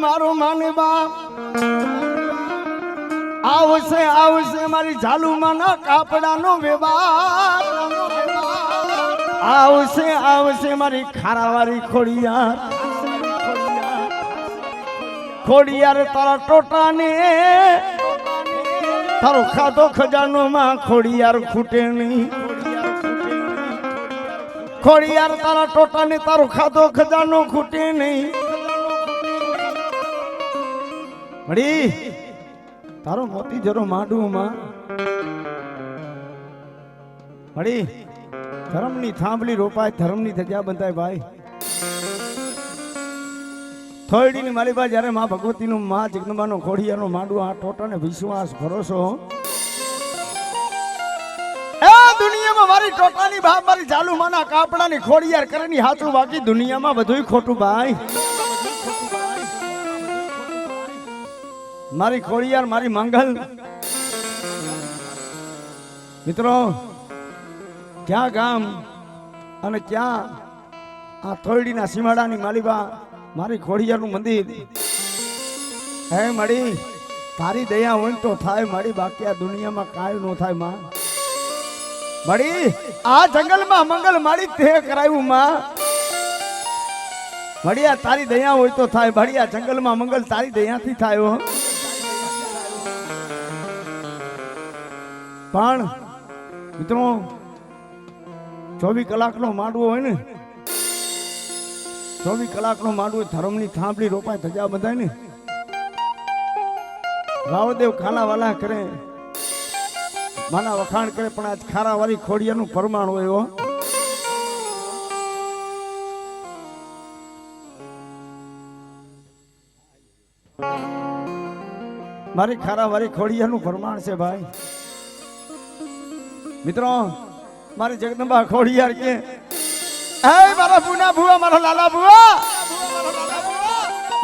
મારો માનવા આવશે આવશે મારી ઝાલુમાના કાપડાનો વ્યવહાર આવશે આવશે મારી ખારાવાળી ખોડિયાર ખોડિયાર તારા ટોટાને તારો ખાધો ખજાનો માં ખોડિયાર ખૂટે નહીં ખોડિયાર તારા ટોટાને તારો ખાધો ખજાનો ખૂટે નહીં મળી તારો મોતી જરો માંડું માં મળી ધર્મની થાંભલી રોપાય ધર્મની ધજા બંધાય ભાઈ થોડીની મારી પાસે જ્યારે માં ભગવતીનું માં જગદંબાનો ખોડિયારનો માંડું આ ટોટાને વિશ્વાસ ભરોસો એ દુનિયામાં મારી ટોટાની બાપ મારી ઝાલુમાના કાપડાની ખોડિયાર કરેની હાચું બાકી દુનિયામાં બધુંય ખોટું ભાઈ મારી ખોડિયાર મારી મંગલ મિત્રો ક્યાં ગામ અને ક્યાં આ થોડીના સીમાડાની માલીબા મારી ખોડિયારનું મંદિર હે મળી તારી દયા હોય તો થાય મારી બાકી આ દુનિયામાં કાંઈ ન થાય માં મળી આ જંગલમાં મંગલ મારી તે કરાયું માં મળ્યા તારી દયા હોય તો થાય મળ્યા જંગલમાં મંગલ તારી દયાથી થાય પણ મિત્રો 24 કલાકનો માંડવો હોય ને 24 કલાકનો માંડવો ધર્મની થાંભલી રોપાય ધજા બંધાય ને રાવદેવ ખાલાવાલા કરે માના વખાણ કરે પણ આજ ખારાવાળી ખોડિયાનું પરમાણ હોય મારી ખારાવાળી ખોડિયાનું પરમાણ છે ભાઈ મિત્રો મારી જગદંબા ખોડિયાર કે એ મારા પૂના ભુવા મારા લાલા ભુવા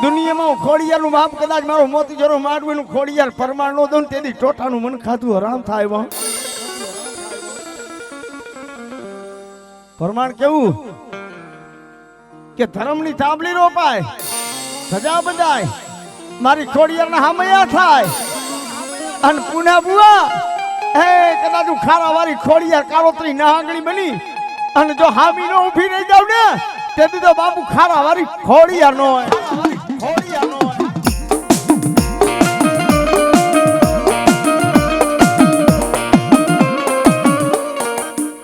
દુનિયામાં હું ખોડિયારનું બાપ કદાચ મારો મોતી જરો માંડવું ખોડિયાર પરમાણ નો દઉં તેથી ટોટાનું મન ખાધું હરામ થાય પરમાણ કેવું કે ધર્મની થાંભલી રોપાય સજા બંધાય મારી ખોડિયારના હામયા થાય અને પૂના ભુવા હે કદાચ હું ખારાવાળી ખોડિયાર કાળોતરી નાગણી બની અને જો હામી નો ઊભી રહી જાવ ને તેથી તો બાપુ ખારાવાળી ખોડિયાર નો હોય